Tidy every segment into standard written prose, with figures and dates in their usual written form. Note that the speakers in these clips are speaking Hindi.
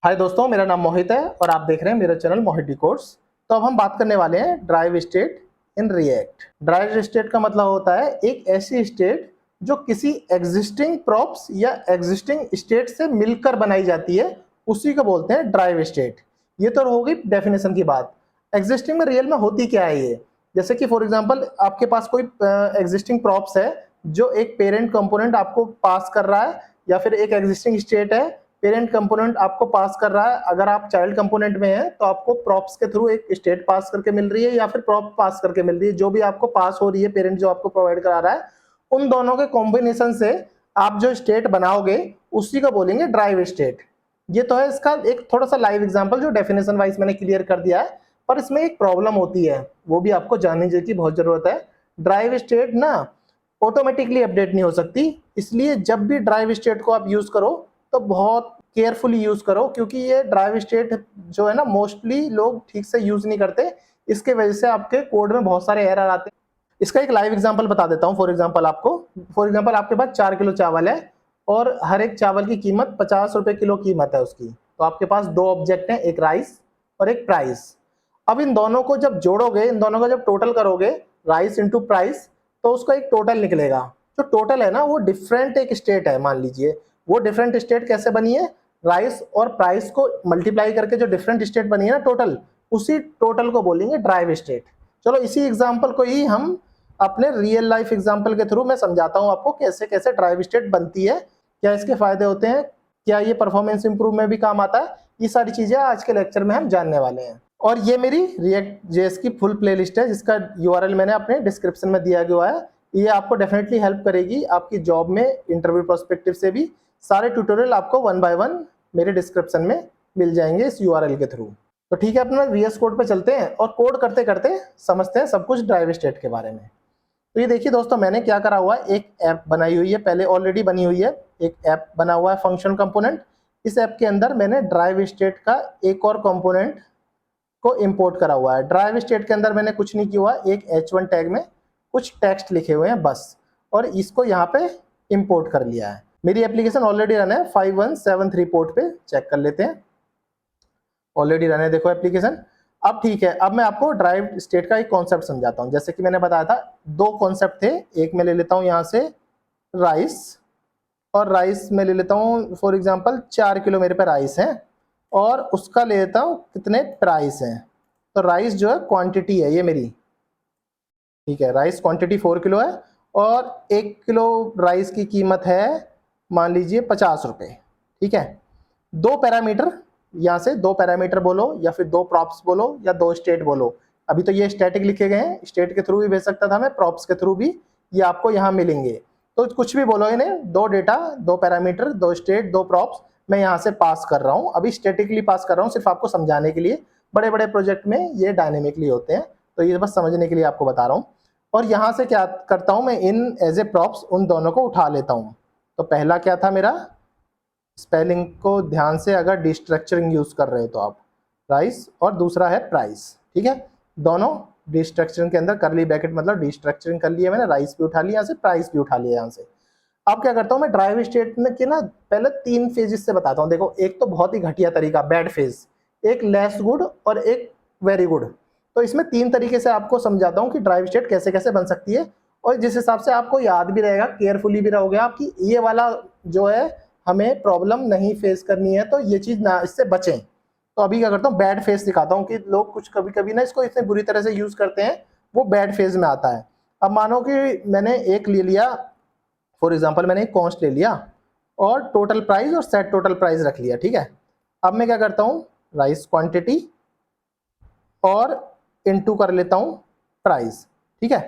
हाय दोस्तों, मेरा नाम मोहित है और आप देख रहे हैं मेरा चैनल मोहित डिकोड्स। तो अब हम बात करने वाले हैं drive state in React. Drive state का मतलब होता है एक ऐसी स्टेट जो किसी एग्जिस्टिंग प्रॉप्स या एग्जिस्टिंग स्टेट से मिलकर बनाई जाती है, उसी को बोलते हैं ड्राइव स्टेट। ये तो होगी डेफिनेशन की बात। एग्जिस्टिंग में रियल में होती क्या है ये? जैसे कि फॉर एग्जाम्पल आपके पास कोई एग्जिस्टिंग प्रॉप्स है जो एक पेरेंट कंपोनेंट आपको पास कर रहा है, या फिर एक एग्जिस्टिंग स्टेट है पेरेंट कंपोनेंट आपको पास कर रहा है। अगर आप चाइल्ड कंपोनेंट में हैं तो आपको प्रॉप्स के थ्रू एक स्टेट पास करके मिल रही है या फिर प्रॉप पास करके मिल रही है। जो भी आपको पास हो रही है, पेरेंट जो आपको प्रोवाइड करा रहा है, उन दोनों के कॉम्बिनेशन से आप जो स्टेट बनाओगे उसी को बोलेंगे ड्राइव स्टेट। ये तो है इसका एक थोड़ा सा लाइव एग्जांपल जो डेफिनेशन वाइज मैंने क्लियर कर दिया है, पर इसमें एक प्रॉब्लम होती है, वो भी आपको जानने की बहुत जरूरत है। ड्राइव स्टेट ना ऑटोमेटिकली अपडेट नहीं हो सकती, इसलिए जब भी ड्राइव स्टेट को आप यूज करो तो बहुत केयरफुली यूज करो, क्योंकि ये ड्राइव स्टेट जो है ना मोस्टली लोग ठीक से यूज नहीं करते। इसके वजह से आपके कोड में बहुत सारे एरर आते हैं। इसका एक लाइव एग्जांपल बता देता हूं। फॉर एग्जांपल आपके पास 4 किलो चावल है और हर एक चावल की कीमत 50 रुपए किलो कीमत है उसकी। तो आपके पास दो ऑब्जेक्ट हैं, एक राइस और एक प्राइस। अब इन दोनों को जब जोड़ोगे, इन दोनों का जब टोटल करोगे, राइस इंटू प्राइस, तो उसका एक टोटल निकलेगा। जो टोटल है ना वो डिफरेंट एक स्टेट है। मान लीजिए वो डिफरेंट स्टेट कैसे बनी है, राइस और प्राइस को मल्टीप्लाई करके जो डिफरेंट स्टेट बनी है ना टोटल, उसी टोटल को बोलेंगे ड्राइव स्टेट। चलो इसी एग्जांपल को ही हम अपने रियल लाइफ एग्जांपल के थ्रू मैं समझाता हूं आपको कैसे कैसे ड्राइव स्टेट बनती है, क्या इसके फायदे होते हैं, क्या ये परफॉर्मेंस इंप्रूव में भी काम आता है। ये सारी चीजें आज के लेक्चर में हम जानने वाले हैं। और ये मेरी रिएक्ट जेएस की फुल प्लेलिस्ट है जिसका यूआरएल मैंने अपने डिस्क्रिप्शन में दिया गया है। ये आपको डेफिनेटली हेल्प करेगी आपकी जॉब में, इंटरव्यू पर्सपेक्टिव से भी। सारे ट्यूटोरियल आपको 1 बाय 1 मेरे डिस्क्रिप्शन में मिल जाएंगे इस यूआरएल के थ्रू। तो ठीक है, अपना वीएस कोड पे चलते हैं और कोड करते करते समझते हैं सब कुछ ड्राइव स्टेट के बारे में। तो ये देखिए दोस्तों, मैंने क्या करा हुआ है, एक ऐप बनाई हुई है, पहले ऑलरेडी बनी हुई है। एक ऐप बना हुआ है फंक्शन कंपोनेंट। इस ऐप के अंदर मैंने ड्राइव स्टेट का एक और कंपोनेंट को इंपोर्ट करा हुआ है। ड्राइव स्टेट के अंदर मैंने कुछ नहीं किया हुआ, एक h1 टैग में कुछ टेक्स्ट लिखे हुए हैं बस, और इसको यहाँ पे इंपोर्ट कर लिया है। मेरी एप्लीकेशन ऑलरेडी रन है 5173 पोर्ट पे, चेक कर लेते हैं। ऑलरेडी रन है, देखो एप्लीकेशन। अब ठीक है, अब मैं आपको ड्राइव स्टेट का एक कॉन्सेप्ट समझाता हूँ। जैसे कि मैंने बताया था दो कॉन्सेप्ट थे, एक मैं ले लेता हूँ यहाँ से राइस, और राइस में ले लेता हूँ फॉर एग्जाम्पल 4 किलो मेरे पे राइस है, और उसका ले लेता हूँ कितने प्राइस हैं। तो राइस जो है क्वांटिटी है ये मेरी, ठीक है, राइस क्वांटिटी 4 किलो है और 1 किलो राइस की कीमत है मान लीजिए 50 रुपए। ठीक है, दो पैरामीटर, यहाँ से दो पैरामीटर बोलो या फिर दो प्रॉप्स बोलो या दो स्टेट बोलो। अभी तो ये स्टैटिक लिखे गए हैं, स्टेट के थ्रू भी भेज सकता था मैं, प्रॉप्स के थ्रू भी ये आपको यहाँ मिलेंगे। तो कुछ भी बोलो इन्हें, दो डेटा, दो पैरामीटर, दो स्टेट, दो प्रॉप्स मैं यहाँ से पास कर रहा हूँ। अभी स्टैटिकली पास कर रहा हूँ सिर्फ आपको समझाने के लिए, बड़े बड़े प्रोजेक्ट में ये डायनेमिकली होते हैं, तो ये बस समझने के लिए आपको बता रहा हूँ। और यहाँ से क्या करता हूँ मैं, इन एज ए प्रॉप्स उन दोनों को उठा लेता हूँ। तो पहला क्या था मेरा, स्पेलिंग को ध्यान से अगर डिस्ट्रक्चरिंग यूज कर रहे हो तो आप, राइस, और दूसरा है प्राइस। ठीक है, दोनों डिस्ट्रक्चरिंग के अंदर करली ब्रैकेट मतलब डिस्ट्रक्चरिंग कर लिया मैंने, राइस भी उठा लिया यहाँ से, प्राइस भी उठा लिया यहाँ से। अब क्या करता हूँ मैं, ड्राइव स्टेट में के ना पहले 3 फेजेस से बताता हूँ। देखो, एक तो बहुत ही घटिया तरीका बैड फेज, एक लेस गुड और एक वेरी गुड। तो इसमें 3 तरीके से आपको समझाता हूँ कि ड्राइव स्टेट कैसे कैसे बन सकती है, और जिस हिसाब से आपको याद भी रहेगा, केयरफुली भी रहोगे आप कि ये वाला जो है हमें प्रॉब्लम नहीं फेस करनी है, तो ये चीज ना, इससे बचें। तो अभी क्या करता हूँ, बैड फेज दिखाता हूँ कि लोग कुछ कभी कभी ना इसको इतने बुरी तरह से यूज करते हैं, वो बैड फेज में आता है। अब मानो कि मैंने एक ले लिया, फॉर एग्जाम्पल मैंने एक कॉस्ट ले लिया और टोटल प्राइस और सेट टोटल प्राइस रख लिया। ठीक है, अब मैं क्या करता हूँ, राइस क्वांटिटी और इनटू कर लेता हूँ प्राइस। ठीक है,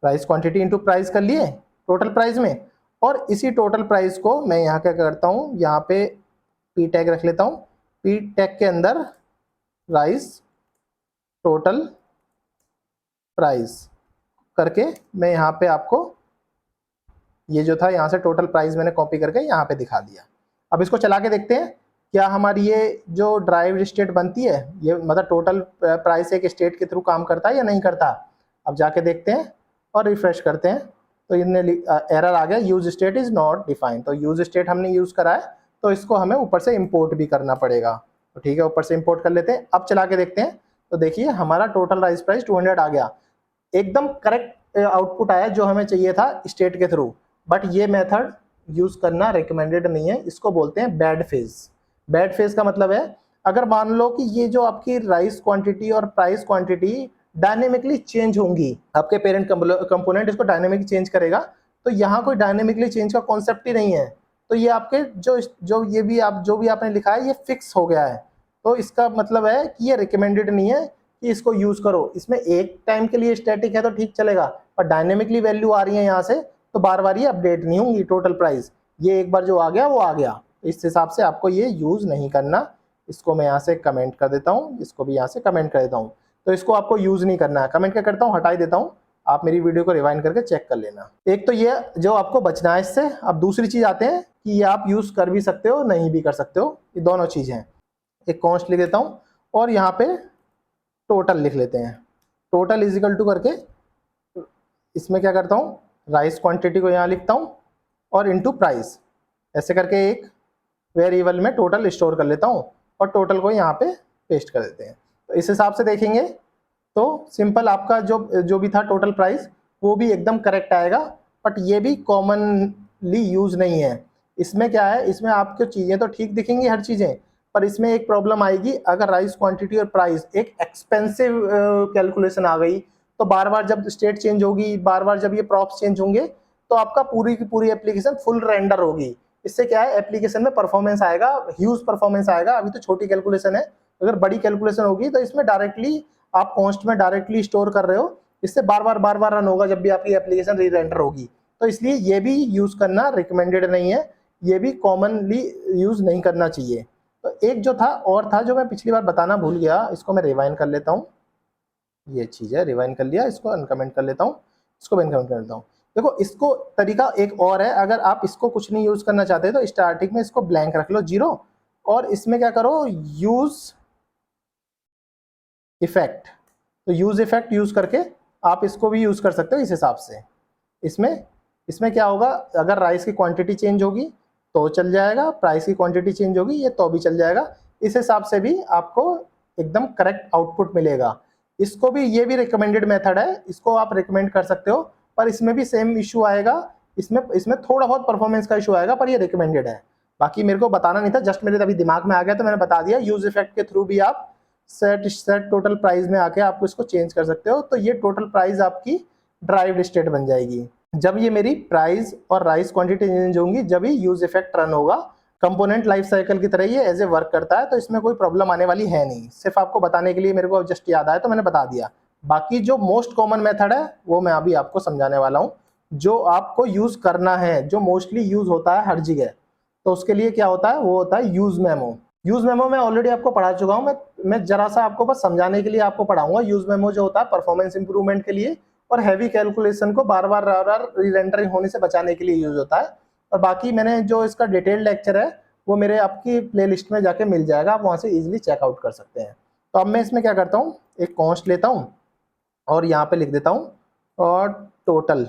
राइस क्वांटिटी इनटू प्राइस कर लिए टोटल प्राइस में, और इसी टोटल प्राइस को मैं यहाँ क्या करता हूँ, यहाँ पे पी टैग रख लेता हूँ। पी टैग के अंदर राइस टोटल प्राइस करके मैं यहाँ पे आपको ये जो था यहाँ से टोटल प्राइस मैंने कॉपी करके यहाँ पे दिखा दिया। अब इसको चला के देखते हैं क्या हमारी ये जो ड्राइव स्टेट बनती है, ये मतलब टोटल प्राइस एक स्टेट के थ्रू काम करता है या नहीं करता। अब जाके देखते हैं और रिफ्रेश करते हैं, तो इनने एरर आ गया, use state is not defined. तो यूज स्टेट हमने यूज करा है, तो इसको हमें ऊपर से इंपोर्ट भी करना पड़ेगा। तो ठीक है, ऊपर से इंपोर्ट कर लेते हैं। अब चला के देखते हैं, तो देखिए हमारा टोटल राइस प्राइस 200 आ गया, एकदम करेक्ट आउटपुट आया जो हमें चाहिए था स्टेट के थ्रू। बट ये मेथड यूज करना रिकमेंडेड नहीं है, इसको बोलते हैं बैड फेज। बैड फेज का मतलब है, अगर मान लो कि ये जो आपकी राइस क्वांटिटी और प्राइस क्वांटिटी डायनेमिकली चेंज होंगी, आपके पेरेंट कंपोनेंट इसको डायनेमिकली चेंज करेगा, तो यहाँ कोई डायनेमिकली चेंज का कॉन्सेप्ट ही नहीं है। तो ये आपके जो भी आपने लिखा है ये फिक्स हो गया है, तो इसका मतलब है कि ये रिकमेंडेड नहीं है कि इसको यूज करो। इसमें एक टाइम के लिए स्टैटिक है तो ठीक चलेगा, पर डायनेमिकली वैल्यू आ रही है यहाँ से, तो बार बार ये अपडेट नहीं होंगी टोटल प्राइस। ये एक बार जो आ गया वो आ गया, इस हिसाब से आपको ये यूज नहीं करना। इसको मैं यहाँ से कमेंट कर देता हूँ, इसको भी यहाँ से कमेंट कर देता हूँ। तो इसको आपको यूज नहीं करना है। कमेंट क्या करता हूँ, हटा देता हूँ, आप मेरी वीडियो को रिवाइंड करके चेक कर लेना। एक तो ये जो आपको बचना है इससे। अब दूसरी चीज आते हैं कि ये आप यूज कर भी सकते हो नहीं भी कर सकते हो, ये दोनों चीजें हैं। एक कॉन्स्ट लिख देता हूँ और यहाँ पे टोटल लिख लेते हैं। टोटल इज इक्वल टू करके इसमें क्या करता हूँ, राइस क्वांटिटी को यहाँ लिखता हूँ और इनटू प्राइस, ऐसे करके एक वेरिएबल में टोटल स्टोर कर लेता हूँ और टोटल को यहाँ पे पेस्ट कर देते हैं। तो इस हिसाब से देखेंगे तो सिंपल आपका जो भी था टोटल प्राइस वो भी एकदम करेक्ट आएगा। बट ये भी कॉमनली यूज नहीं है। इसमें क्या है, इसमें आपको चीज़ें तो ठीक दिखेंगी हर चीज़ें, पर इसमें एक प्रॉब्लम आएगी। अगर राइस क्वांटिटी और प्राइस एक एक्सपेंसिव कैलकुलेशन आ गई, तो बार बार जब स्टेट चेंज होगी, बार बार जब ये प्रॉप्स चेंज होंगे, तो आपका पूरी की पूरी एप्लीकेशन फुल रेंडर होगी। इससे क्या है, एप्लीकेशन में परफॉर्मेंस आएगा, ह्यूज परफॉर्मेंस आएगा। अभी तो छोटी कैलकुलेशन है, अगर बड़ी कैलकुलेशन होगी तो इसमें डायरेक्टली आप कॉस्ट में डायरेक्टली स्टोर कर रहे हो, इससे बार बार रन होगा जब भी आपकी एप्लीकेशन री रेंडर होगी। तो इसलिए ये भी यूज करना रिकमेंडेड नहीं है, ये भी कॉमनली यूज नहीं करना चाहिए। तो एक जो था और था जो मैं पिछली बार बताना भूल गया, इसको मैं रिवाइंड कर लेता हूँ। ये चीज है, रिवाइंड कर लिया, इसको अनकमेंट कर लेता हूँ, इसको भी अनकमेंट कर लेता हूँ। देखो इसको तरीका एक और है, अगर आप इसको कुछ नहीं यूज करना चाहते तो स्टार्टिंग में इसको ब्लैंक रख लो 0, और इसमें क्या करो, यूज इफेक्ट। तो यूज इफेक्ट यूज करके आप इसको भी यूज कर सकते हो इस हिसाब से। इसमें क्या होगा, अगर राइस की क्वांटिटी चेंज होगी तो चल जाएगा, प्राइस की क्वांटिटी चेंज होगी ये तो भी चल जाएगा। इस हिसाब से भी आपको एकदम करेक्ट आउटपुट मिलेगा। इसको भी, ये भी रिकमेंडेड मेथड है, इसको आप रिकमेंड कर सकते हो, पर इसमें भी सेम इशू आएगा। इसमें थोड़ा बहुत परफॉर्मेंस का इशू आएगा, पर ये रिकमेंडेड है। बाकी मेरे को बताना नहीं था, जस्ट मेरे अभी दिमाग में आ गया तो मैंने बता दिया। यूज इफेक्ट के थ्रू भी आप सेट टोटल प्राइस में आके आप इसको चेंज कर सकते हो। तो ये टोटल प्राइस आपकी ड्राइव्ड स्टेट बन जाएगी। जब ये मेरी प्राइस और राइस क्वांटिटी चेंज होंगी, जब ही यूज इफेक्ट रन होगा। कंपोनेंट लाइफ साइकिल की तरह ये एज ए वर्क करता है, तो इसमें कोई प्रॉब्लम आने वाली है नहीं। सिर्फ आपको बताने के लिए मेरे को जस्ट याद आया तो मैंने बता दिया। बाकी जो मोस्ट कॉमन मेथड है वो मैं अभी आपको समझाने वाला हूँ, जो आपको यूज करना है, जो मोस्टली यूज होता है हर जगह। तो उसके लिए क्या होता है, वो होता है यूज मेमो। यूज मेमो मैं ऑलरेडी आपको पढ़ा चुका हूँ, मैं जरा सा आपको बस समझाने के लिए आपको पढ़ाऊंगा। यूज मेमो जो होता है परफॉर्मेंस इंप्रूवमेंट के लिए और हैवी कैलकुलेशन को बार बार रीरेंडरिंग होने से बचाने के लिए यूज होता है। और बाकी मैंने जो इसका डिटेल्ड लेक्चर है वो मेरे आपकी प्लेलिस्ट में जाके मिल जाएगा, आप वहाँ से इजीली चेकआउट कर सकते हैं। तो अब मैं इसमें क्या करता हूँ, एक कॉस्ट लेता हूँ और यहाँ पे लिख देता हूँ और टोटल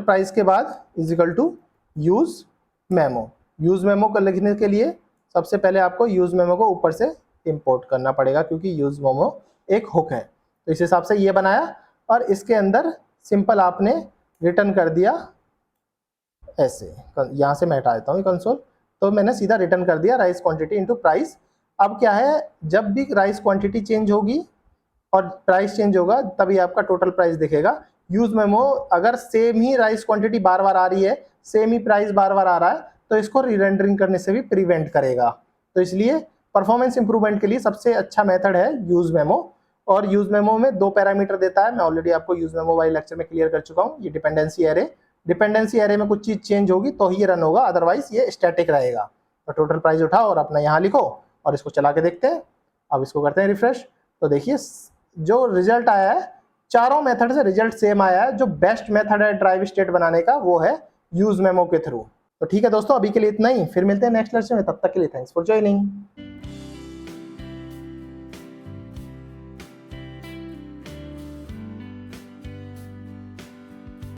प्राइस के बाद is equal to use memo. Use memo को लिखने के लिए सबसे पहले आपको यूज मेमो को ऊपर से इंपोर्ट करना पड़ेगा, क्योंकि यूज मेमो एक हुक है। तो इस हिसाब से ये बनाया और इसके अंदर सिंपल आपने रिटर्न कर दिया ऐसे। यहाँ से मैं हटा देता हूँ कंसोल, तो मैंने सीधा रिटर्न कर दिया राइस क्वांटिटी इनटू प्राइस। अब क्या है, जब भी राइस क्वांटिटी चेंज होगी और प्राइस चेंज होगा तभी आपका टोटल प्राइस दिखेगा। यूज मेमो अगर सेम ही राइस क्वांटिटी बार बार आ रही है, सेम ही प्राइस बार बार आ रहा है, तो इसको रीरेंडरिंग करने से भी प्रिवेंट करेगा। तो इसलिए परफॉर्मेंस इंप्रूवमेंट के लिए सबसे अच्छा मेथड है यूज मेमो। और यूज मेमो में 2 पैरामीटर देता है, मैं ऑलरेडी आपको यूज मेमो वाले लेक्चर में क्लियर कर चुका हूँ। ये डिपेंडेंसी एरे में कुछ चीज चेंज होगी तो ही ये रन होगा, अदरवाइज ये स्टैटिक रहेगा। तो टोटल प्राइस उठाओ और अपना यहाँ लिखो और इसको चला के देखते हैं। अब इसको करते हैं रिफ्रेश, तो देखिए जो रिजल्ट आया है, चारों मेथड से रिजल्ट सेम आया है। जो बेस्ट मेथड है ड्राइव स्टेट बनाने का वो है यूज मेमो के थ्रू। तो ठीक है दोस्तों, अभी के लिए इतना ही, फिर मिलते हैं नेक्स्ट लेक्चर में। तब तक के लिए थैंक्स फॉर ज्वाइनिंग।